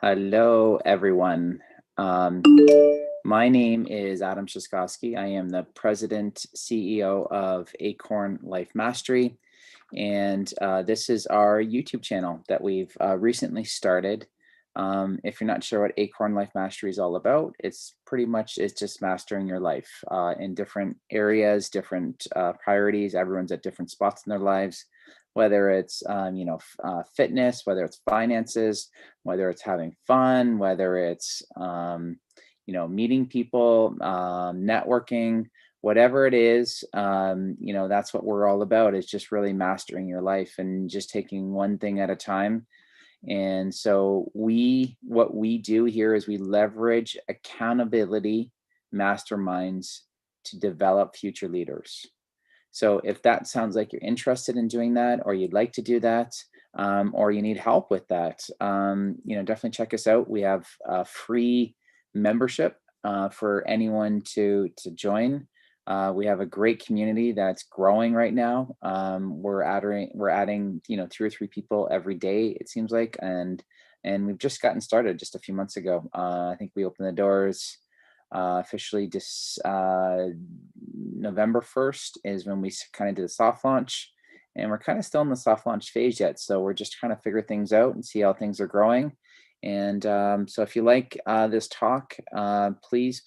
Hello, everyone. Um, my name is Adam Shiskowski. I am the president, CEO of Acorn Life Mastery. And this is our YouTube channel that we've recently started. If you're not sure what Acorn Life Mastery is all about, it's just mastering your life in different areas, different priorities. Everyone's at different spots in their lives, whether it's fitness, whether it's finances, whether it's having fun, whether it's meeting people, networking, whatever it is. That's what we're all about, is just really mastering your life and just taking one thing at a time. And so what we do here is we leverage accountability masterminds to develop future leaders. So if that sounds like you're interested in doing that, or you'd like to do that, or you need help with that, definitely check us out. We have a free membership for anyone to join. We have a great community that's growing right now. We're adding 2 or 3 people every day, it seems like, and we've just gotten started just a few months ago. I think we opened the doors officially November 1st is when we kind of did a soft launch, and we're kind of still in the soft launch phase yet. So we're just trying to figure things out and see how things are growing. And so if you like this talk, please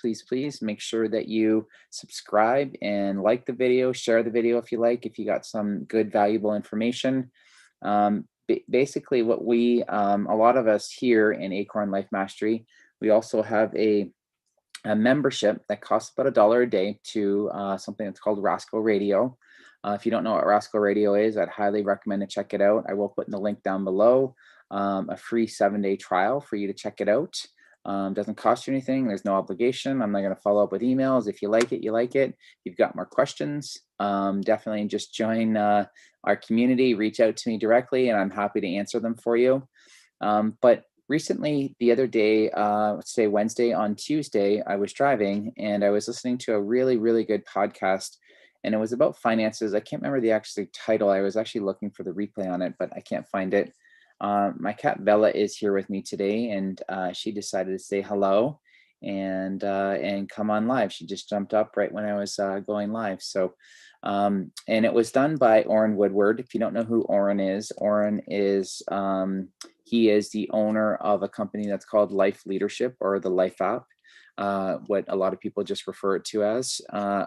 make sure that you subscribe and like the video, share the video if you like, if you got some good, valuable information. Basically what a lot of us here in Acorn Life Mastery, we also have a membership that costs about $1 a day to something that's called Rascal Radio. If you don't know what Rascal Radio is, I'd highly recommend to check it out. I will put in the link down below, a free 7-day trial for you to check it out. Doesn't cost you anything. There's no obligation. I'm not going to follow up with emails. If you like it, you like it. If you've got more questions, definitely just join our community, reach out to me directly, and I'm happy to answer them for you. But recently, the other day, let's say Wednesday, on Tuesday, I was driving and I was listening to a really, really good podcast, and it was about finances. I can't remember the actual title. I was actually looking for the replay on it, but I can't find it. My cat Bella is here with me today, and she decided to say hello and come on live. She just jumped up right when I was going live. So, and it was done by Orrin Woodward. If you don't know who Orrin is, he is the owner of a company that's called Life Leadership, or the Life app, what a lot of people just refer it to as.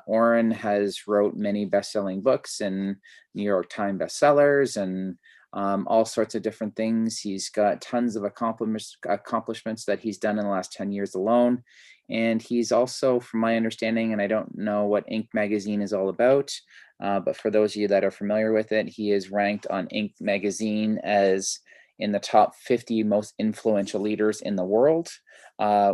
Orrin has wrote many best-selling books and New York Times bestsellers and all sorts of different things. He's got tons of accomplishments that he's done in the last 10 years alone. And he's also, from my understanding, and I don't know what Inc. magazine is all about, but for those of you that are familiar with it, he is ranked on Inc. magazine as in the top 50 most influential leaders in the world,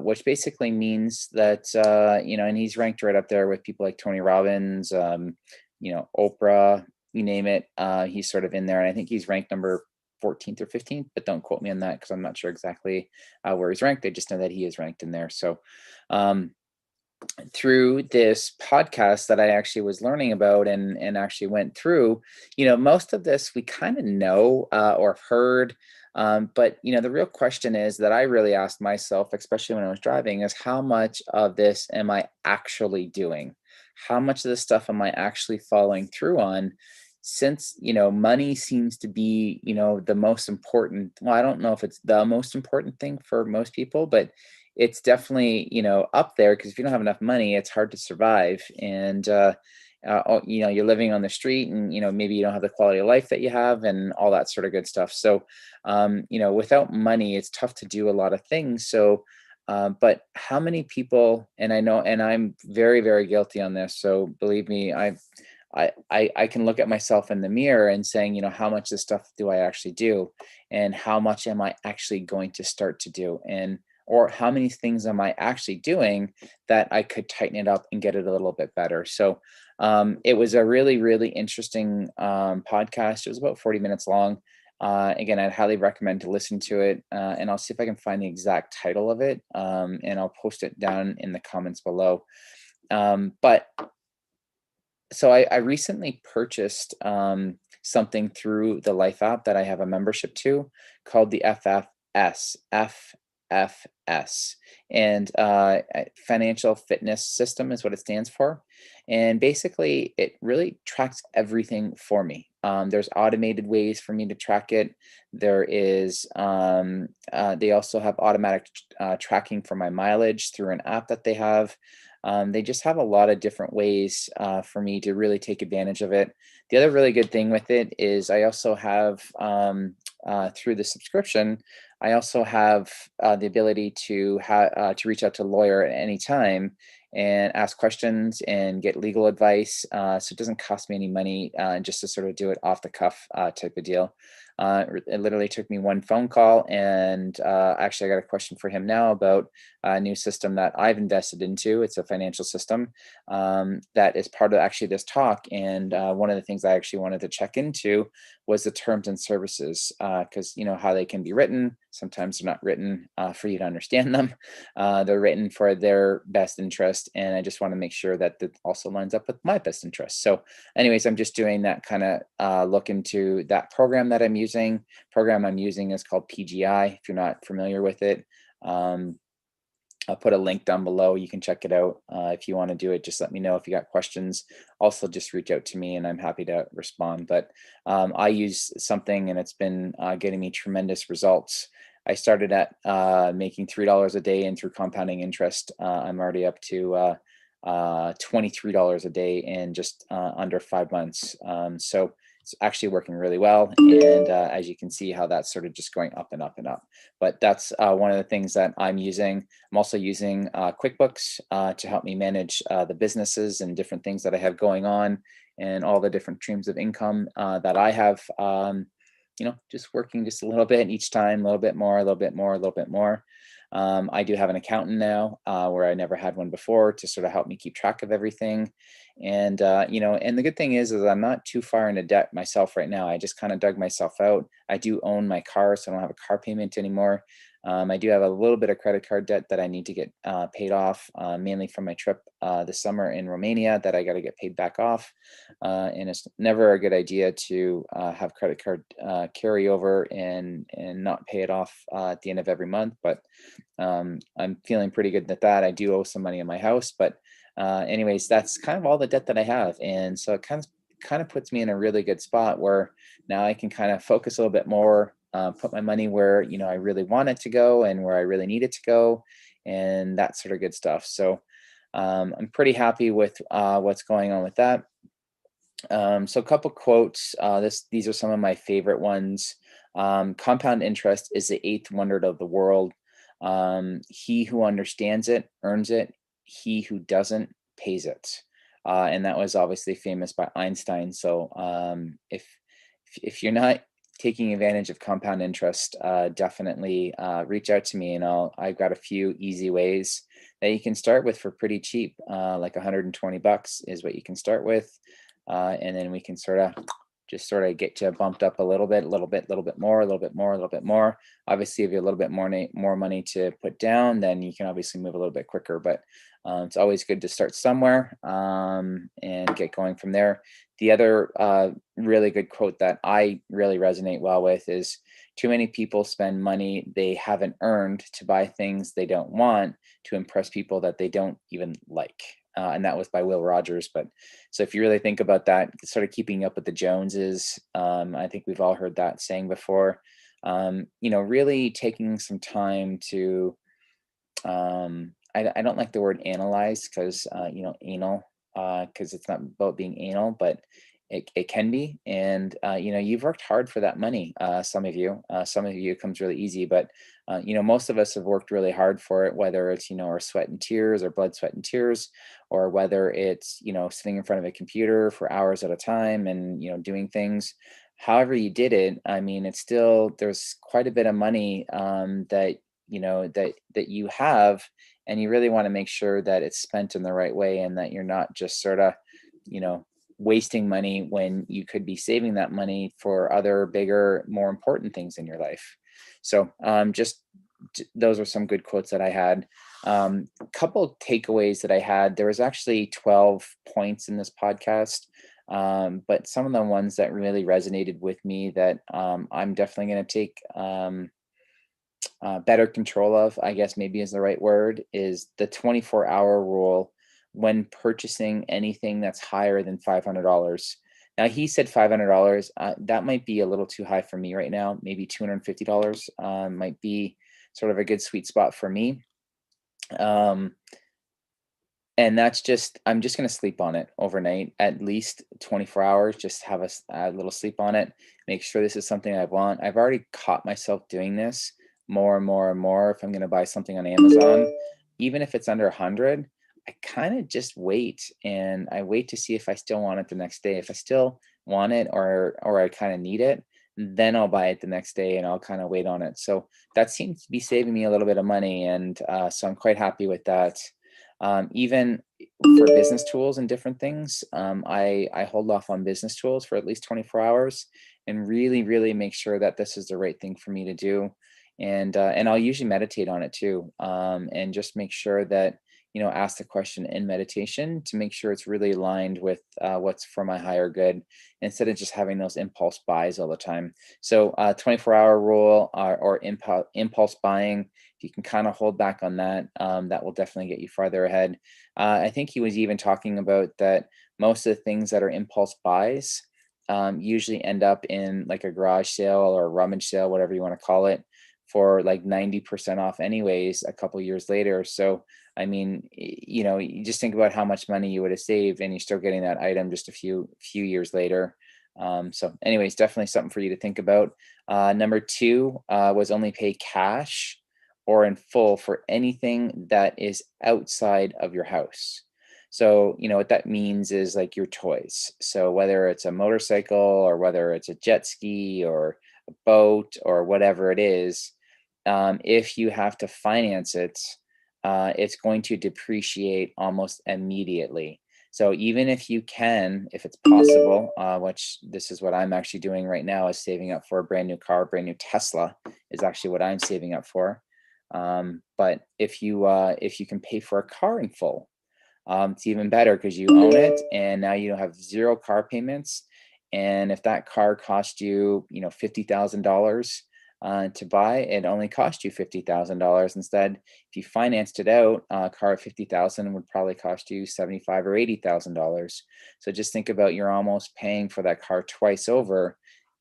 which basically means that, and he's ranked right up there with people like Tony Robbins, Oprah, you name it. He's sort of in there. And I think he's ranked number 14th or 15th, but don't quote me on that because I'm not sure exactly where he's ranked. I just know that he is ranked in there. So, through this podcast that I actually was learning about and actually went through, most of this we kind of know or have heard. But the real question is that I really asked myself, especially when I was driving, is how much of this am I actually doing? How much of this stuff am I actually following through on? Since money seems to be the most important. Well, I don't know if it's the most important thing for most people, but it's definitely up there, because if you don't have enough money, it's hard to survive. And you're living on the street, and maybe you don't have the quality of life that you have and all that sort of good stuff. So without money, it's tough to do a lot of things. So but how many people, and I know, and I'm very, very guilty on this, so believe me, I can look at myself in the mirror and saying, how much of this stuff do I actually do, and how much am I actually going to start to do, and or how many things am I actually doing that I could tighten it up and get it a little bit better. So it was a really, really interesting podcast. It was about 40 minutes long. Again, I'd highly recommend to listen to it, and I'll see if I can find the exact title of it, and I'll post it down in the comments below. But so I recently purchased something through the Life app that I have a membership to, called the FFS, FS. And Financial Fitness System is what it stands for. And basically, it really tracks everything for me. There's automated ways for me to track it. They also have automatic tracking for my mileage through an app that they have. They just have a lot of different ways for me to really take advantage of it. The other really good thing with it is I also have, through the subscription, I also have the ability to reach out to a lawyer at any time and ask questions and get legal advice. So it doesn't cost me any money, just to sort of do it off the cuff type of deal. It literally took me one phone call, and actually, I got a question for him now about a new system that I've invested into. It's a financial system that is part of actually this talk. And one of the things I actually wanted to check into was the terms and services, because you know how they can be written. Sometimes they're not written for you to understand them. They're written for their best interest, and I just want to make sure that that also lines up with my best interest. So, anyways, I'm just doing that kind of look into that program that I'm using. Program I'm using is called PGI. If you're not familiar with it, um, I'll put a link down below. You can check it out. If you want to do it, just let me know if you got questions. Also, just reach out to me and I'm happy to respond. But I use something and it's been getting me tremendous results. I started at making $3 a day, and through compounding interest, I'm already up to $23 a day in just under 5 months. So it's actually working really well. And as you can see, how that's sort of just going up and up and up. But that's one of the things that I'm using. I'm also using QuickBooks to help me manage the businesses and different things that I have going on, and all the different streams of income that I have. Just working just a little bit each time, a little bit more, a little bit more, a little bit more. I do have an accountant now, where I never had one before, to sort of help me keep track of everything. And and the good thing is I'm not too far into debt myself right now. I just kind of dug myself out. I do own my car, so I don't have a car payment anymore. I do have a little bit of credit card debt that I need to get paid off, mainly from my trip this summer in Romania that I got to get paid back off. And it's never a good idea to have credit card carryover and not pay it off at the end of every month. But I'm feeling pretty good at that. I do owe some money in my house, but anyways, that's kind of all the debt that I have, and so it kind of puts me in a really good spot where now I can kind of focus a little bit more, put my money where I really want it to go and where I really need it to go, and that sort of good stuff. So I'm pretty happy with what's going on with that. So a couple quotes. These are some of my favorite ones. Compound interest is the eighth wonder of the world. He who understands it earns it. He who doesn't pays it. And that was obviously famous by Einstein. So if you're not taking advantage of compound interest, definitely reach out to me, and I've got a few easy ways that you can start with for pretty cheap, like 120 bucks is what you can start with. And then we can sort of get you bumped up a little bit, little bit more, a little bit more, a little bit more. Obviously, if you have a little bit more money to put down, then you can obviously move a little bit quicker. But it's always good to start somewhere, and get going from there. The other really good quote that I really resonate well with is, too many people spend money they haven't earned to buy things they don't want to impress people that they don't even like. And that was by Will Rogers. But so if you really think about that, sort of keeping up with the Joneses, I think we've all heard that saying before. Really taking some time to, I don't like the word analyze, because, anal, because it's not about being anal, but it can be. And, you've worked hard for that money. Some of you it comes really easy, but, most of us have worked really hard for it, whether it's, our sweat and tears, or blood, sweat and tears, or whether it's, sitting in front of a computer for hours at a time and, doing things. However you did it, I mean, there's quite a bit of money, that you have, and you really want to make sure that it's spent in the right way, and that you're not just sort of, you know, wasting money when you could be saving that money for other bigger, more important things in your life. So those are some good quotes that I had. Couple takeaways that I had. There was actually 12 points in this podcast, but some of the ones that really resonated with me that I'm definitely going to take better control of, I guess maybe is the right word, is the 24-hour rule when purchasing anything that's higher than $500. Now he said $500. That might be a little too high for me right now. Maybe $250 might be sort of a good sweet spot for me. Um, and that's just, I'm just going to sleep on it overnight, at least 24 hours, just have a little sleep on it, make sure this is something I want. I've already caught myself doing this more and more and more. If I'm going to buy something on Amazon, even if it's under 100, I kind of just wait, and I wait to see if I still want it the next day. If I still want it, or I kind of need it, then I'll buy it the next day, and I'll kind of wait on it. So that seems to be saving me a little bit of money, and so I'm quite happy with that. Even for business tools and different things, I hold off on business tools for at least 24 hours and really make sure that this is the right thing for me to do. And I'll usually meditate on it too, and just make sure that, ask the question in meditation to make sure it's really aligned with what's for my higher good, instead of just having those impulse buys all the time. So 24-hour rule, or impulse buying, if you can kind of hold back on that, that will definitely get you farther ahead. I think he was even talking about that most of the things that are impulse buys usually end up in like a garage sale or a rummage sale, whatever you want to call it, for like 90% off anyways, a couple years later. So, I mean, you just think about how much money you would have saved, and you're still getting that item just a few years later. So anyways, definitely something for you to think about. Number two was only pay cash or in full for anything that is outside of your house. So, what that means is like your toys. So, whether it's a motorcycle or whether it's a jet ski or a boat or whatever it is, if you have to finance it, it's going to depreciate almost immediately. So even if you can, if it's possible, which this is what I'm actually doing right now, is saving up for a brand new car, brand new Tesla is actually what I'm saving up for. But if you can pay for a car in full, it's even better because you own it, and now you have zero car payments. And if that car cost you, $50,000 to buy, it only cost you $50,000 instead. If you financed it out, a car of 50,000 would probably cost you 75 or $80,000. So just think about, you're almost paying for that car twice over,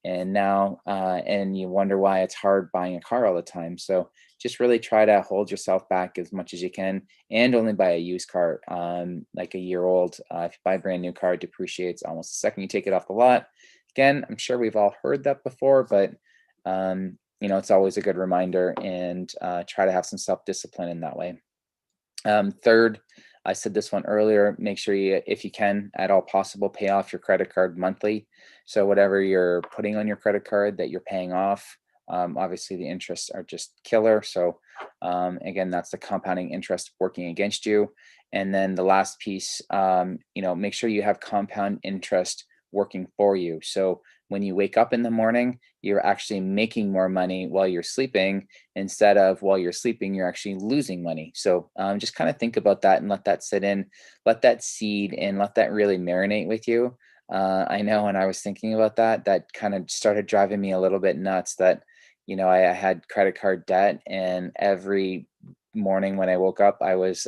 and now and you wonder why it's hard buying a car all the time. So just really try to hold yourself back as much as you can, and only buy a used car, like a year old. If you buy a brand new car, it depreciates almost the second you take it off the lot. Again, I'm sure we've all heard that before, but it's always a good reminder, and try to have some self-discipline in that way. Third, I said this one earlier, make sure you, if you can, at all possible, pay off your credit card monthly. So whatever you're putting on your credit card that you're paying off, obviously the interests are just killer. So again, that's the compounding interest working against you. And then the last piece, make sure you have compound interest working for you. So when you wake up in the morning, you're actually making more money while you're sleeping, instead of while you're sleeping, you're actually losing money. So just kind of think about that and let that sit in, let that seed, and let that really marinate with you. I know when I was thinking about that, that kind of started driving me a little bit nuts, that, I had credit card debt, and every morning when I woke up, I was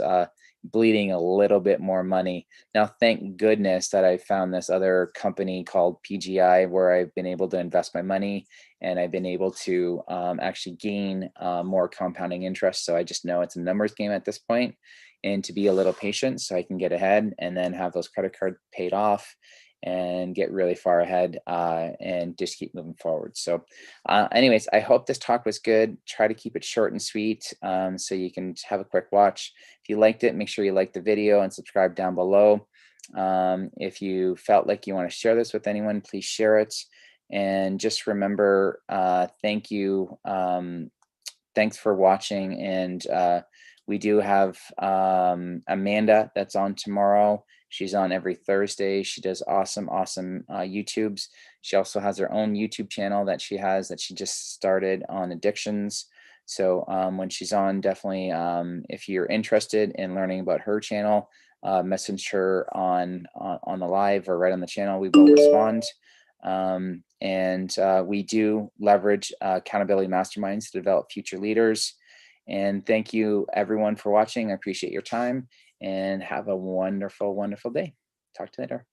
bleeding a little bit more money. Now, thank goodness that I found this other company called PGI, where I've been able to invest my money, and I've been able to actually gain more compounding interest. So I just know it's a numbers game at this point, and to be a little patient so I can get ahead and then have those credit cards paid off and get really far ahead, and just keep moving forward. So anyways, I hope this talk was good. Try to keep it short and sweet, so you can have a quick watch. If you liked it, make sure you like the video and subscribe down below. If you felt like you want to share this with anyone, please share it. And just remember, thank you. Thanks for watching. And we do have Amanda that's on tomorrow. She's on every Thursday. She does awesome YouTubes. She also has her own YouTube channel that she just started on addictions. So when she's on, definitely, if you're interested in learning about her channel, message her on the live or right on the channel. We will respond. And we do leverage accountability masterminds to develop future leaders. And thank you, everyone, for watching. I appreciate your time and have a wonderful, wonderful day. Talk to you later.